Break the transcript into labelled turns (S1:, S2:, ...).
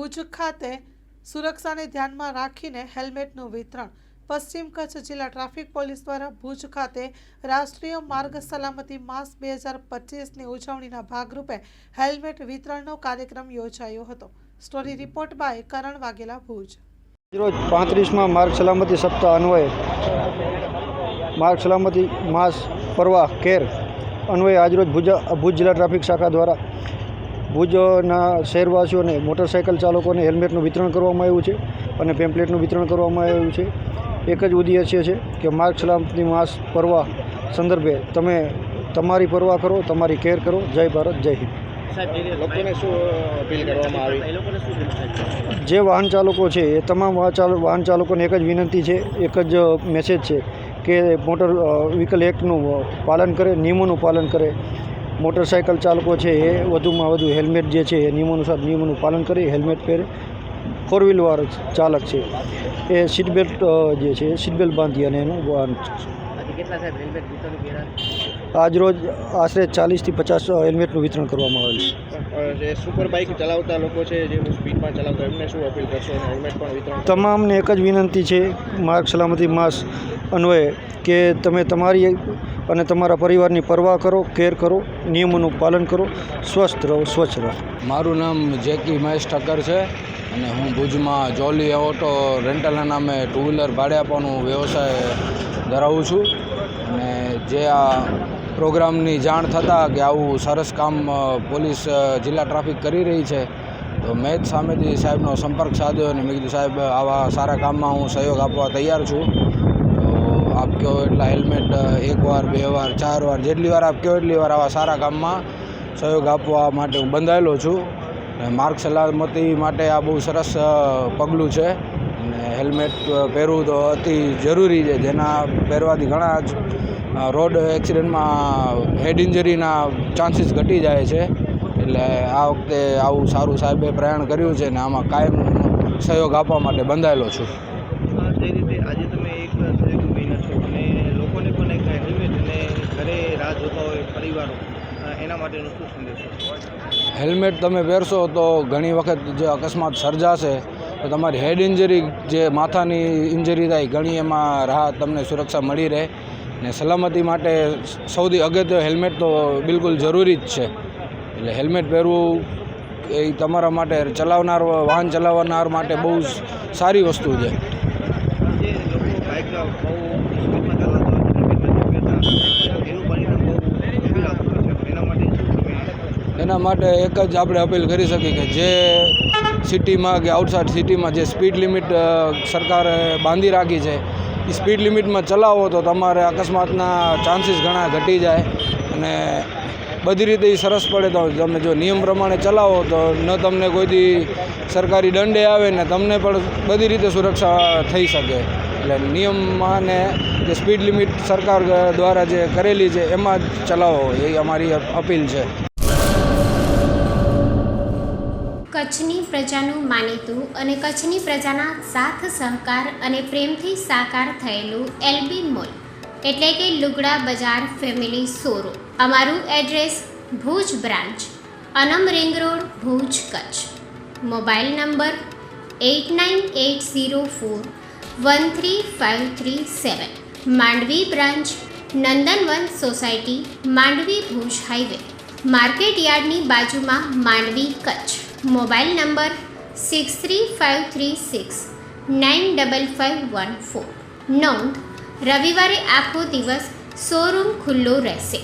S1: ભુજ ખાતે સુરક્ષાને ધ્યાનમાં રાખીને હેલ્મેટનું વિતરણ પશ્ચિમ કચ્છ જિલ્લા ટ્રાફિક પોલીસ દ્વારા ભુજ ખાતે રાષ્ટ્રીય માર્ગ સલામતી માસ 2025ની ઉજવણીના ભાગરૂપે હેલ્મેટ વિતરણનો કાર્યક્રમ યોજાયો હતો. સ્ટોરી રિપોર્ટ બાય કરણ વાઘેલા, ભુજ.
S2: રોજ 35માં માર્ગ સલામતી સપ્તાહ અન્વયે માર્ગ સલામતી માસ પરવા કેર અન્વયે આજરોજ ભુજ જિલ્લા ટ્રાફિક શાખા દ્વારા ભુજના શહેરવાસીઓને મોટરસાઇકલ ચાલકોને હેલ્મેટનું વિતરણ કરવામાં આવ્યું છે અને પેમ્પલેટનું વિતરણ કરવામાં આવ્યું છે. એક જ ઉદ્દેશ્ય છે કે માર્ગ સલામતી માસ પરવા સંદર્ભે તમે તમારી પરવા કરો, તમારી કેર કરો. જય ભારત, જય હિન્દ.
S3: લોકોને શું અપીલ કરવામાં આવી?
S2: જે વાહન ચાલકો છે એ તમામ વાહન ચાલકોને એક જ વિનંતી છે, એક જ મેસેજ છે કે મોટર વ્હીકલ એક્ટનું પાલન કરે, નિયમોનું પાલન કરે. મોટરસાઇકલ ચાલકો છે એ વધુમાં વધુ હેલ્મેટ જે છે એ નિયમોનું પાલન કરી હેલ્મેટ પહેરે. ફોર વ્હીલવાળો ચાલક છે એ સીટ બેલ્ટ જે છે એ સીટ બેલ્ટ બાંધી અને એનું વાહન. આજરોજ આશરે 40થી 50 હેલ્મેટનું વિતરણ કરવામાં આવેલ છે.
S3: સુપર બાઇક ચલાવતા લોકો છે જે સ્પીડમાં ચલાવતા એમને શું અપીલ કરશો? હેલ્મેટ પણ વિતરણ
S2: તમામને એક જ વિનંતી છે માર્ગ સલામતી માસ અન્વયે કે તમે તમારી અને તમારા પરિવારની પરવા કરો, કેર કરો, નિયમોનું પાલન કરો, સ્વસ્થ રહો, સ્વચ્છ રહો.
S4: મારું નામ જેકી મહેશ ઠક્કર છે અને હું ભુજમાં જોલી ઓટો રેન્ટલના નામે ટુ વ્હીલર ભાડે આપવાનો વ્યવસાય ધરાવું છું. અને જે આ પ્રોગ્રામની જાણ થતાં કે આવું સરસ કામ પોલીસ જિલ્લા ટ્રાફિક કરી રહી છે તો મેં જ સામેથી સાહેબનો સંપર્ક સાધ્યો અને મેં કીધું સાહેબ આવા સારા કામમાં હું સહયોગ આપવા તૈયાર છું. તો આપ કહો એટલા હેલ્મેટ એકવાર, 2 વાર, 4 વાર, જેટલી વાર આપ કહો એટલી વાર આવા સારા કામમાં સહયોગ આપવા માટે હું બંધાયેલો છું. માર્ગ સલામતી માટે આ બહુ સરસ પગલું છે અને હેલ્મેટ પહેરવું તો અતિ જરૂરી છે, જેના પહેરવાથી ઘણા જ રોડ એક્સિડન્ટમાં હેડ ઇન્જરીના ચાન્સીસ ઘટી જાય છે. એટલે આ વખતે આવું સારું સાહેબે પ્રયાણ કર્યું છે અને આમાં કાયમ સહયોગ આપવા માટે બંધાયેલો છું.
S3: જે રીતે આજે તમે એક મહિના છો અને લોકોને પણ એક હેલ્મેટ અને ઘરે રાહ જોતા હોય પરિવારો, એના માટેનું શું સંદેશ?
S4: હેલ્મેટ તમે પહેરશો તો ઘણી વખત જે અકસ્માત સર્જાશે તો તમારી હેડ ઇન્જરી, જે માથાની ઇન્જરી થાય, ઘણી એમાં રાહત, તમને સુરક્ષા મળી રહે. ને સલામતી માટે સૌથી અગત્ય હેલ્મેટ તો બિલકુલ જરૂરી જ છે. એટલે હેલ્મેટ પહેરવું એ તમારા માટે, વાહન ચલાવનાર માટે બહુ સારી વસ્તુ છે.
S3: જે લોકો બાઇક બહુ સ્પીડમાં ચલાવતા
S4: એના માટે એક જ આપણે અપીલ કરી શકીએ કે જે સિટીમાં કે આઉટસાઇડ સિટીમાં જે સ્પીડ લિમિટ સરકારે બાંધી રાખી છે એ સ્પીડ લિમિટમાં ચલાવો તો તમારે અકસ્માતના ચાન્સીસ ઘણા ઘટી જાય અને બધી રીતે સરસ પડે. તો તમે જો નિયમ પ્રમાણે ચલાવો તો ન તમને કોઈથી સરકારી દંડે આવે ને તમને પણ બધી રીતે સુરક્ષા થઈ શકે. એટલે નિયમમાં ને જે સ્પીડ લિમિટ સરકાર દ્વારા જે કરેલી છે એમાં જ ચલાવો, એ અમારી અપીલ છે.
S5: કચ્છની પ્રજાનું માનીતું અને કચ્છની પ્રજાના સાથ સહકાર અને પ્રેમથી સાકાર થયેલું એલબી મોલ એટલે કે લુગડા બજાર ફેમિલી શોરૂમ. અમારું address Bhuj branch, Anam ring road, Bhuj, Kutch. Mobile number 8980413537. Mandvi branch, Nandanvan society, Mandvi, Bhuj highway, market યાર્ડની બાજુમાં, માંડવી, કચ્છ. Mobile number 6353695514. નોંધ: રવિવારે આખો દિવસ શોરૂમ ખુલ્લો રહેશે.